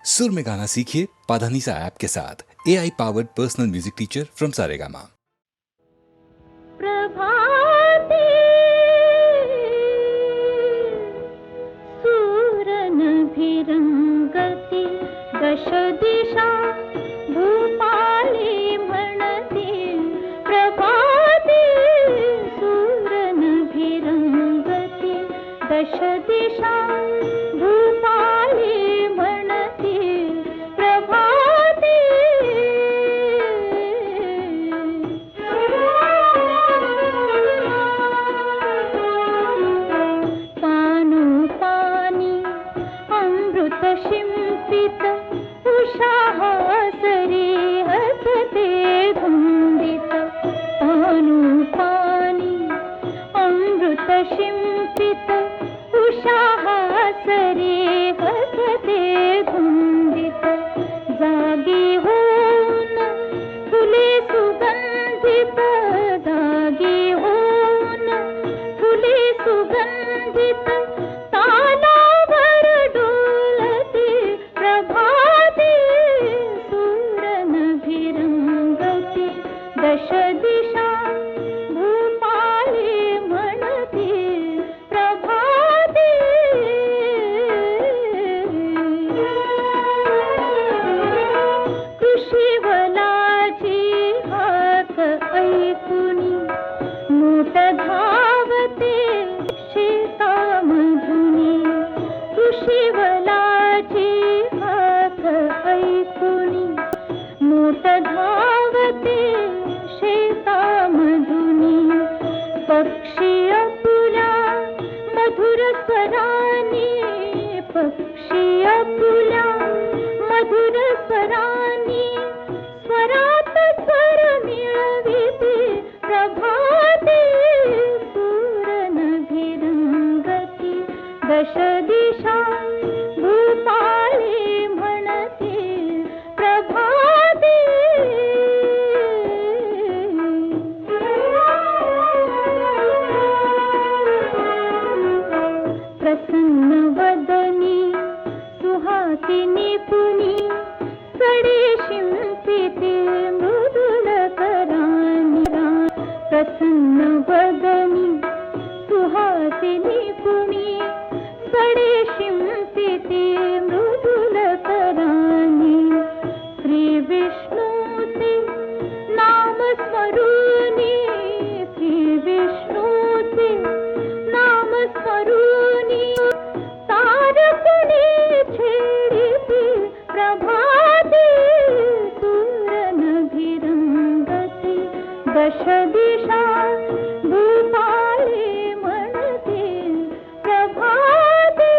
सुर में गाना सीखिए पाधानीसा ऐप के साथ। AI powered personal music teacher from Saregama. प्रभाते सूरनभिरंगती दश दिशा भूपाली म्हणती। प्रभाते सूरनभिरंगती दश दिशा भूपाली म्हणती। प्रभाते पानु पानी अमृत शिंपित उषाहासरी हसते धुंदित। पानु पानी अमृत शिंपित उषाहासरी हसते धुंदित। जागी होऊन फुले सुगंधित, जागी होऊन फुले सुगंधित तालावर डोलती। प्रभाते सूरनभिरंगती दश दिशा भूपाली म्हणती। प्रभाते कृषीवलाची हाक ऐकुनी मोठ धावते शेतामधुनी। कृषीवलाची हाक ऐकुनी मोठ धावते शेतामधुनी। पक्षी अपुल्या मधुर स्वरानी, पक्षी अपुल्या मधुर स्वरानी स्वरात स्वर मिळविते। प्रभाते सूरनभिरंगती दश दिशा भूपाली म्हणते। प्रभाते प्रसन्न वदनी सुहासिनी पुनी सडे शिंपिते मृदुल करानी। प्रसन्न वदनी सुहासिनी पुनी सडे शिंपिते मृदुल करानी। श्री विष्णूचे नाम स्मरूनी, श्री विष्णूचे नाम स्मरूनी तारकुणी छेडिते। प्रभाते सूरनभिरंगती दश दिशा भूपाली म्हणते। प्रभाते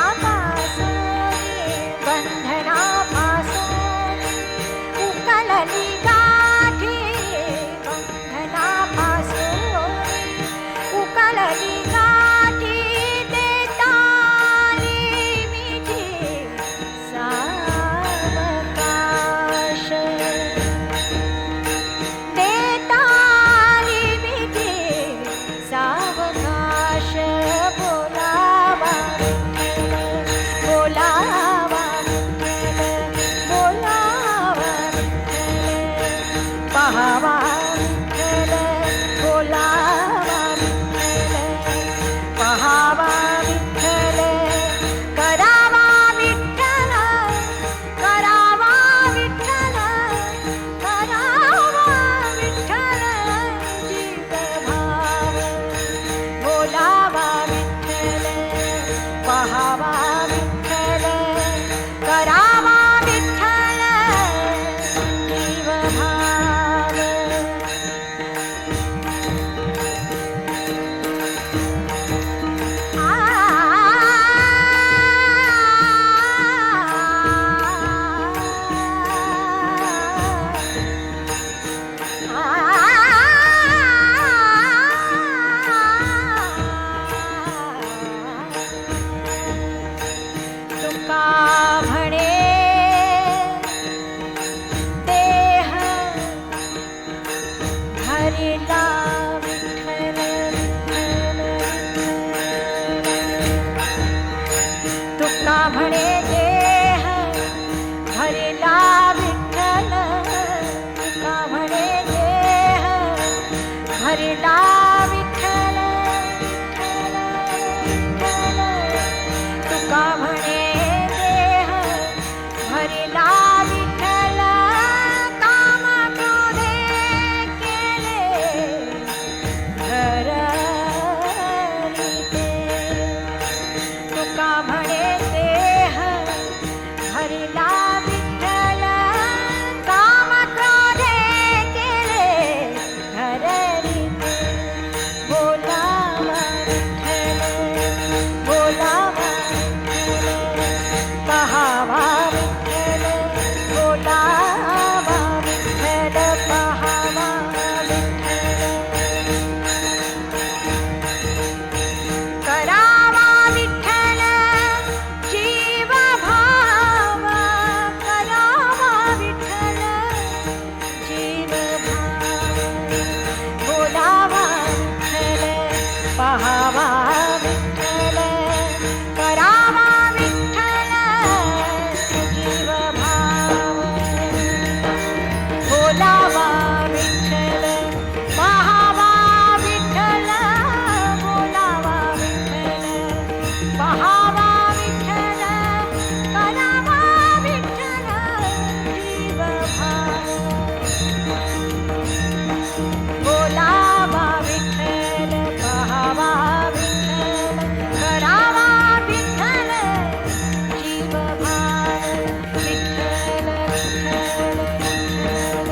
बंधनापासून उकलली गाठी, बंधनापासून उकलली गाठी, देताली मिठी सावकाश, देताली मिठी सावकाश. बोलावा विठ्ठल, बोलावा विठ्ठल, बोलावा विठ्ठल, पाहावा विठ्ठल, बोलावा विठ्ठल, पाहावा विठ्ठल, करावा विठ्ठल, करावा विठ्ठल, करावा विठ्ठल जीवभाव. बोलावा विठ्ठल, पाहावा विठ्ठल, करावा विठ्ठल जीवभाव. तुका म्हणे देह हरिला विठ्ठल, विठ्ठल, विठ्ठल. तुका म्हणे देह हरिला विठ्ठल, तुका म्हणे देह हरिला विठ्ठल, विठ्ठल, विठ्ठल. तुका म्हणे देह हरिला विठ्ठल, काम क्रोधे केले घररिते. तुका म्हणे देह हरिला विठ्ठल, काम क्रोधे केले घररिते. बोलावा विठ्ठल, बोलावा विठ्ठल, पाहावा विठ्ठल, बोलावा विठ्ठल, पाहावा विठ्ठल, करावा विठ्ठल जीवभाव, करावा विठ्ठल जीवभाव. बोलावा विठ्ठल, पाहावा विठ्ठल, करावा विठ्ठल जीवभाव. बोलावा विठ्ठल, पाहावा विठ्ठल, बोलावा विठ्ठल, पाहावा विठ्ठल, करावा विठ्ठल जीवभाव. बोलावा विठ्ठल, पाहावा विठ्ठल, करावा विठ्ठल जीवभाव. विठ्ठल, विठ्ठल, विठ्ठल,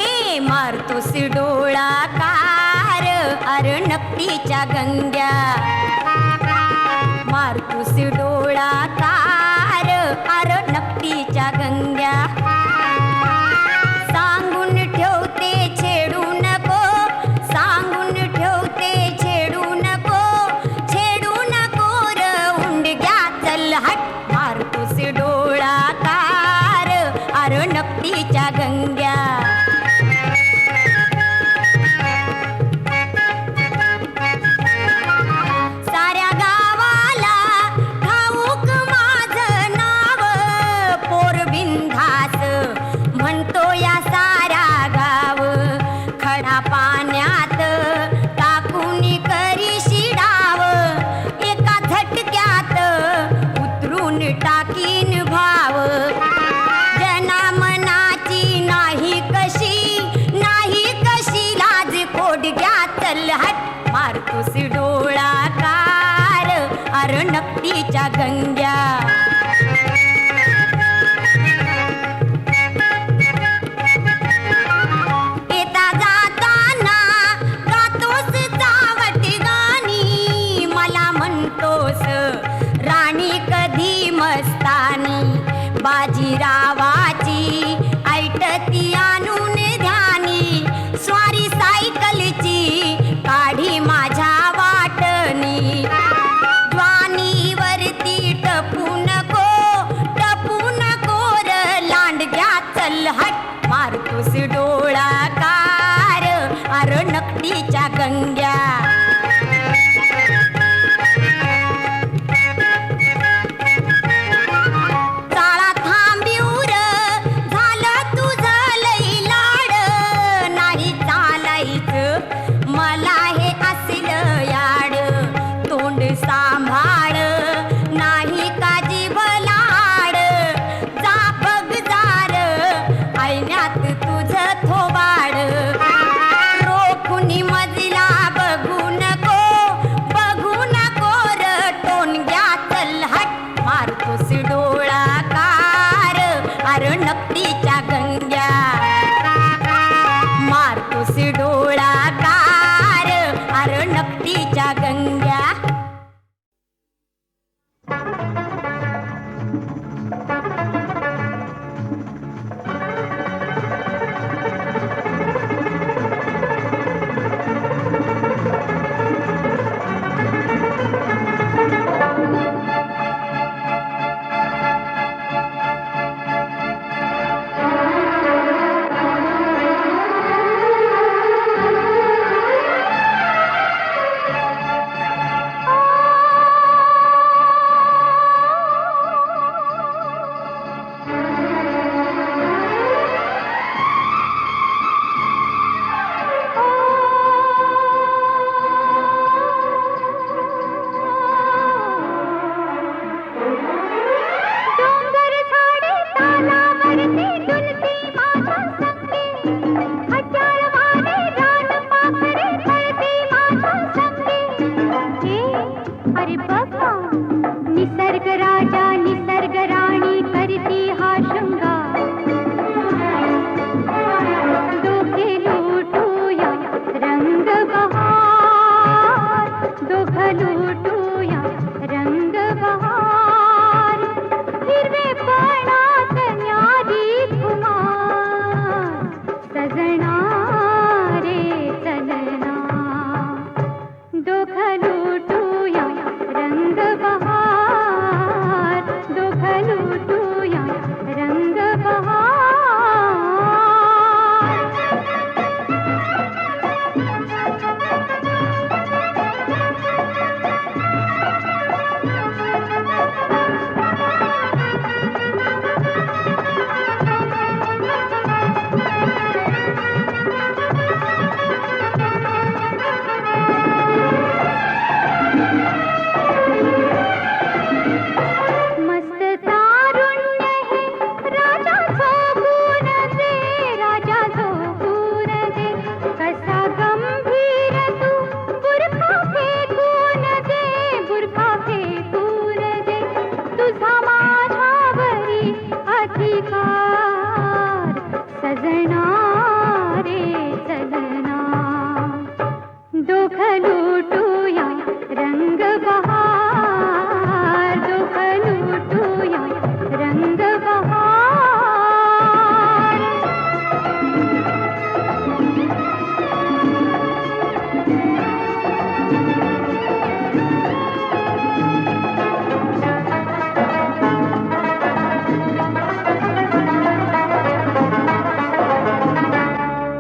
ए मारतोस डोळा कार अर्णपीच्या गंग्या, मारतोस डोळा कार अर्णपीच्या गंग्या. सांगून ठेवते छेडू नको, सांगून ठेवते छेडू नको, छेडू नको र उंडग्या चल हट. मारतोस डोळा कार अर्णपीच्या गंग्या. साऱ्या गावाला ठाऊक माझं नाव, पोरबिंधास म्हणतो या सारा गाव खडा पाण्यात टाकून करीशी डाव एका झटक्यात उतरून टाकीन भाव जनामनाची नाही कशी लाज खोडग्या चल हट मारतोस डोळा कार अर नकटीच्या गंग्या येता जाताना गातोस चावट गाणी मला म्हणतोस राणी कधी मस्तानी बाजीरावाची ऐटती आणून ध्यानी स्वारी सायकलची काढी माझ्या वाटणी ज्वानीवरती टपू नको र लांडग्या चल हट मारतोस डोळा कार अर नकटीच्या गंग्या चाळा थांबिवर झालं तुझं लई लाड नाही चालायचं मला हे असलं याड तोंड सांभाळ नाही का जीवलाड जा बघ जार ऐण्यात तुझं थोबाड रोखुनी मजला बघू नको र टोनग्या चल हट मारतोस डोळा कार अर नकटीच्या गंग्या मारतोस डोळा कार अर नकटीच्या गंग्या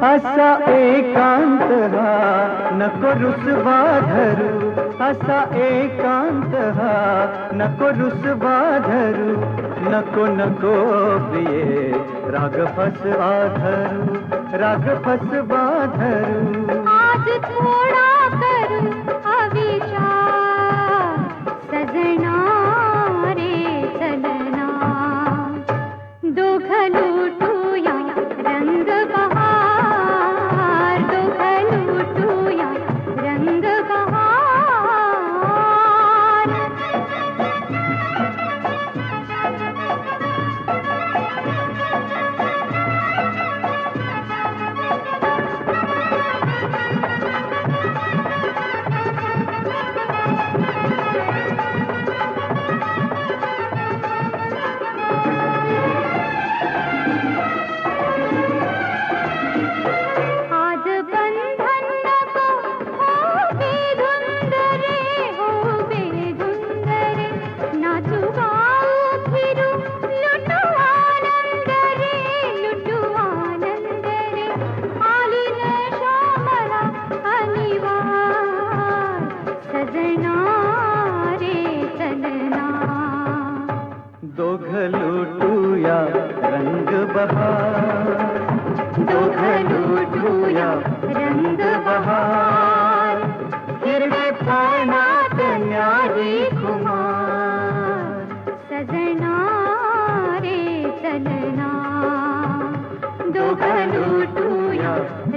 असा एकांत हा नको रुसवा धरू, असा एकांत हा नको रुसवा धरू. नको नको प्रिये राग फसवा धरू, राग फसवा धरू. आज थोडा करू अविचार सजना रे चलना, दोघ लुटूया रंग बहार, दोघ लुटूया रंग बहार. आज बंधन नको हो बेधुंद रे, हो बेधुंद रे. नाचू गाऊ फिरू लुटू आनंद रे, लुटू आनंद रे. आली नशा मला अनिवार सजना रे चलना, दोघ लुटूया रंग बहार, दोघ लुटूया रंग बहार. हिरवे पानात न्यारी कुमार, सजना रे चलना, दोघ लुटूया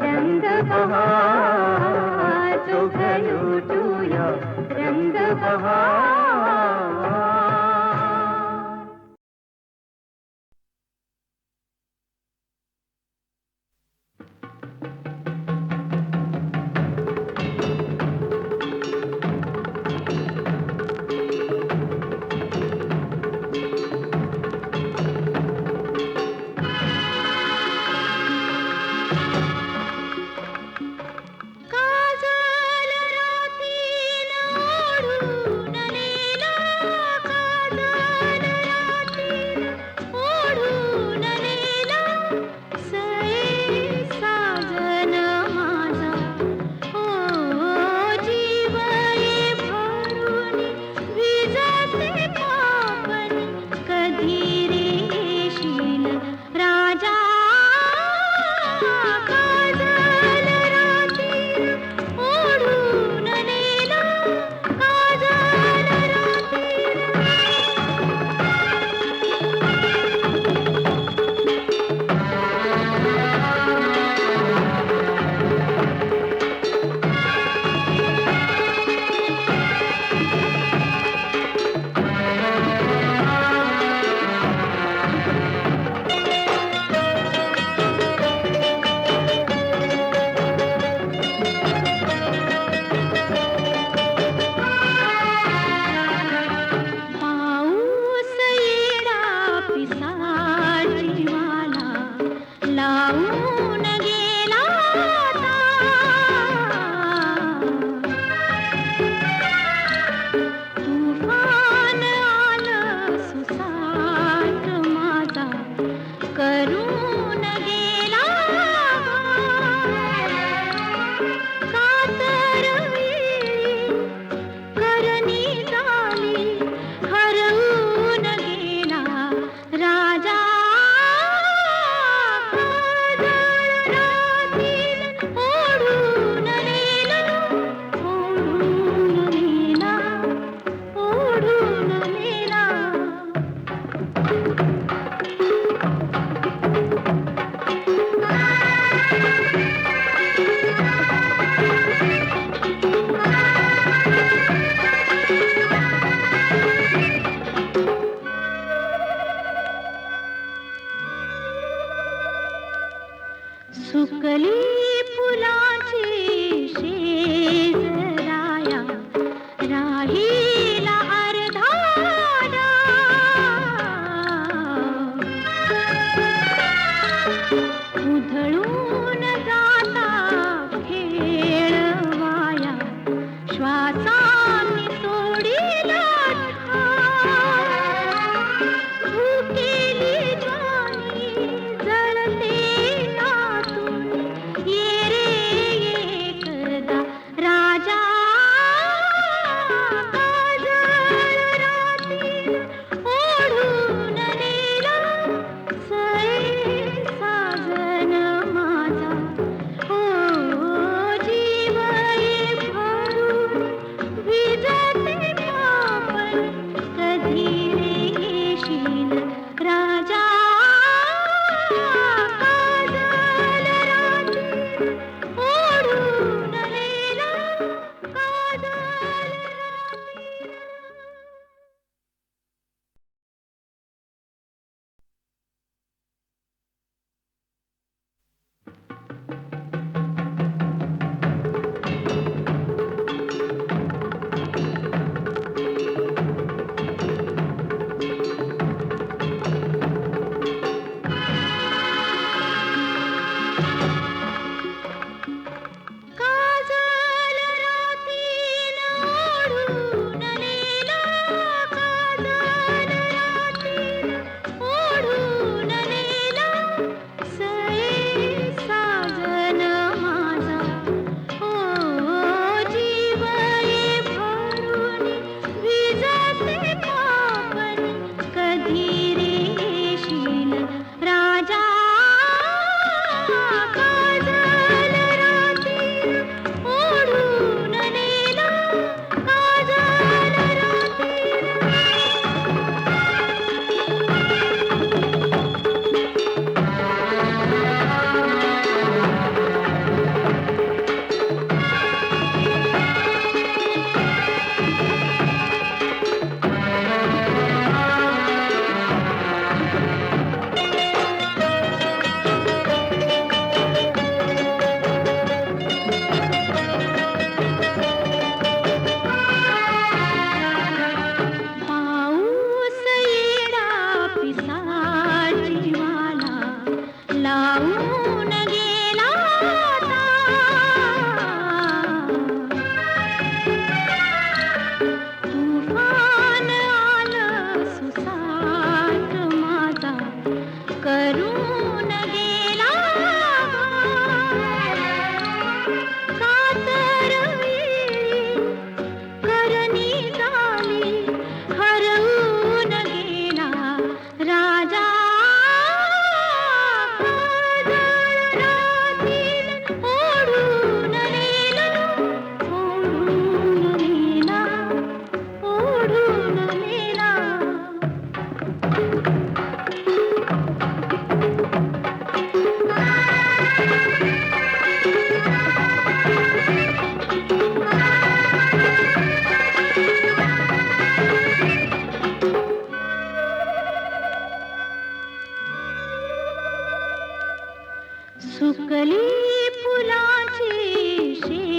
रंग बहार, दोघ लुटूया रंग बहार. काजल रातीन ओढून नेला, काजल रातीन ओढून नेला. सये साजन माझा ओ जीव ये भरून विजते पापणी, कधी रेशील राजा. काजल रातीन ओढून नेला, काजल रातीन. पाऊस येडा पिसाची वाला लावून गेला आता. तुफान आलं सुसाट माझा करून गेला. कातर करणी झाली हरवून गेला राजा. काजळ रातीन ओढून नेला, ओढून नेला, ओढून नेला. सुकली फुलाची शेजराया, राहीला अर्धा डाग. उधळून जाता खेळवाया, श्वासांनी तोडीला ठार. भुकेली ज्वारी जळते आतून, सुकली फुलाची